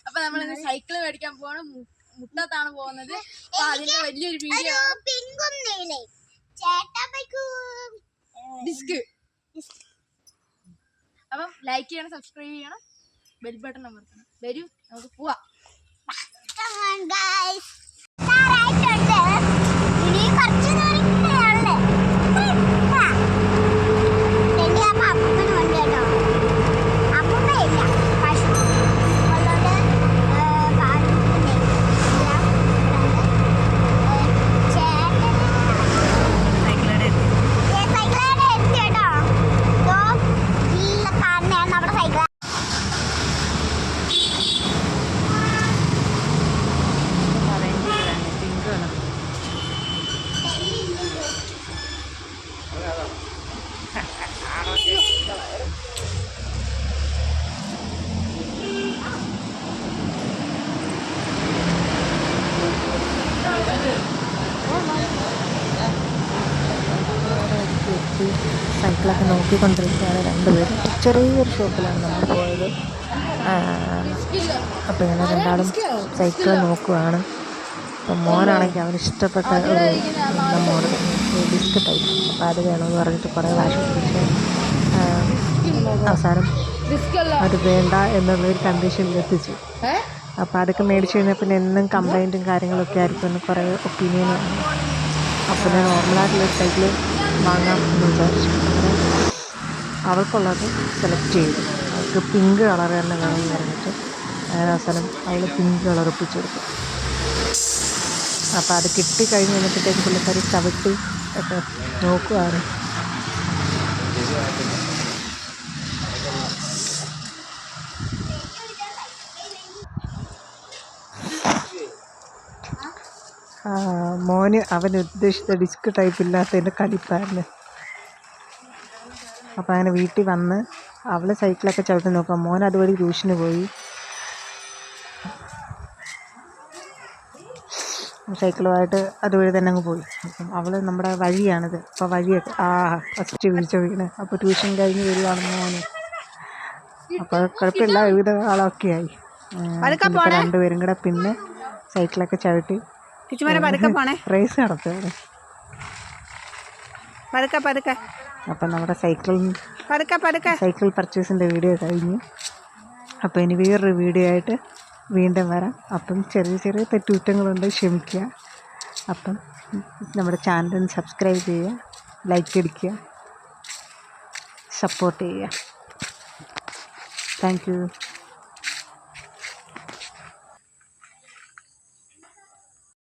അപ്പൊ നമ്മൾ സൈക്കിള് മേടിക്കാൻ പോവാണ്. മുട്ടത്താണ് പോകുന്നത്. അപ്പൊ അതിന്റെ വലിയൊരു വീഡിയോ ഡിസ്ക്. അപ്പം ലൈക്ക് ചെയ്യണം, സബ്സ്ക്രൈബ് ചെയ്യണം, ബെൽ ബട്ടൺ അമർത്തണം. വരൂ നമുക്ക് പോവാം. സൈക്കിളൊക്കെ നോക്കിക്കൊണ്ടിരിക്കുകയാണ് രണ്ടുപേരും. ചെറിയൊരു ഷോപ്പിലാണ് നമ്മൾ പോയത്. അപ്പോൾ ഇങ്ങനെ രണ്ടാളും സൈക്കിൾ നോക്കുവാണ്. അപ്പം മോനാണെങ്കിൽ അവന് ഇഷ്ടപ്പെട്ട ഒരു മോഡൽ ഡിസ്ക് ടൈപ്പ്. അപ്പോൾ അത് വേണമെന്ന് പറഞ്ഞിട്ട് കുറേ വാശി പിടിച്ച് അവസാനം അത് വേണ്ട എന്നുള്ളൊരു കണ്ടീഷനിലെത്തിച്ചു. അപ്പോൾ അതൊക്കെ മേടിച്ച് കഴിഞ്ഞാൽ പിന്നെ എന്നും കംപ്ലൈൻറ്റും കാര്യങ്ങളൊക്കെ ആയിരിക്കും എന്ന് കുറേ ഒപ്പീനിയനാണ്. അപ്പോൾ ഞാൻ നോർമലായിട്ടുള്ളൊരു സൈക്കിൾ വാങ്ങാം എന്ന് വിചാരിച്ചു. അങ്ങനെ അവൾക്കുള്ളത് സെലക്ട് ചെയ്തു. അവൾക്ക് പിങ്ക് കളർ തന്നെ വേണമെന്ന് പറഞ്ഞിട്ട് അങ്ങനെ അവസാനം അവൾ പിങ്ക് കളർ ഒപ്പിച്ചെടുത്തു. അപ്പോൾ അത് കിട്ടിക്കഴിഞ്ഞ് കഴിഞ്ഞപ്പോഴത്തേക്ക് പുള്ളിക്കാരി ചവിട്ടി ഒക്കെ നോക്കുവാണ്. മോന് അവൻ ഉദ്ദേശിച്ച ഡിസ്ക് ടൈപ്പ് ഇല്ലാത്തതിൻ്റെ കലിപ്പായിരുന്നു. അപ്പോൾ അങ്ങനെ വീട്ടിൽ വന്ന് അവൾ സൈക്കിളൊക്കെ ചവിട്ടി നോക്കാം. മോൻ അതുവഴി ട്യൂഷന് പോയി. സൈക്കിളുമായിട്ട് അതുവഴി തന്നെ അങ്ങ് പോയി. അപ്പം അവൾ നമ്മുടെ വഴിയാണിത്. അപ്പോൾ വഴിയൊക്കെ ഫസ്റ്റ് വീണ്. അപ്പോൾ ട്യൂഷൻ കഴിഞ്ഞ് വരികയാണെന്ന് മോന്. അപ്പോൾ കുഴപ്പമില്ല, വിവിധ ആളൊക്കെ ആയി. രണ്ടുപേരും കൂടെ പിന്നെ സൈക്കിളൊക്കെ ചവിട്ടി റേസ് നടത്തുകയാണ്. അപ്പം നമ്മുടെ സൈക്കിൾ പർച്ചേസിൻ്റെ വീഡിയോ കഴിഞ്ഞു. അപ്പോൾ ഇനി വേറൊരു വീഡിയോ ആയിട്ട് വീണ്ടും വരാം. അപ്പം ചെറിയ ചെറിയ തെറ്റുകുറ്റങ്ങളുണ്ട്, ക്ഷമിക്കുക. അപ്പം നമ്മുടെ ചാനൽ സബ്സ്ക്രൈബ് ചെയ്യുക, ലൈക്ക് അടിക്കുക, സപ്പോർട്ട് ചെയ്യുക. Thank you.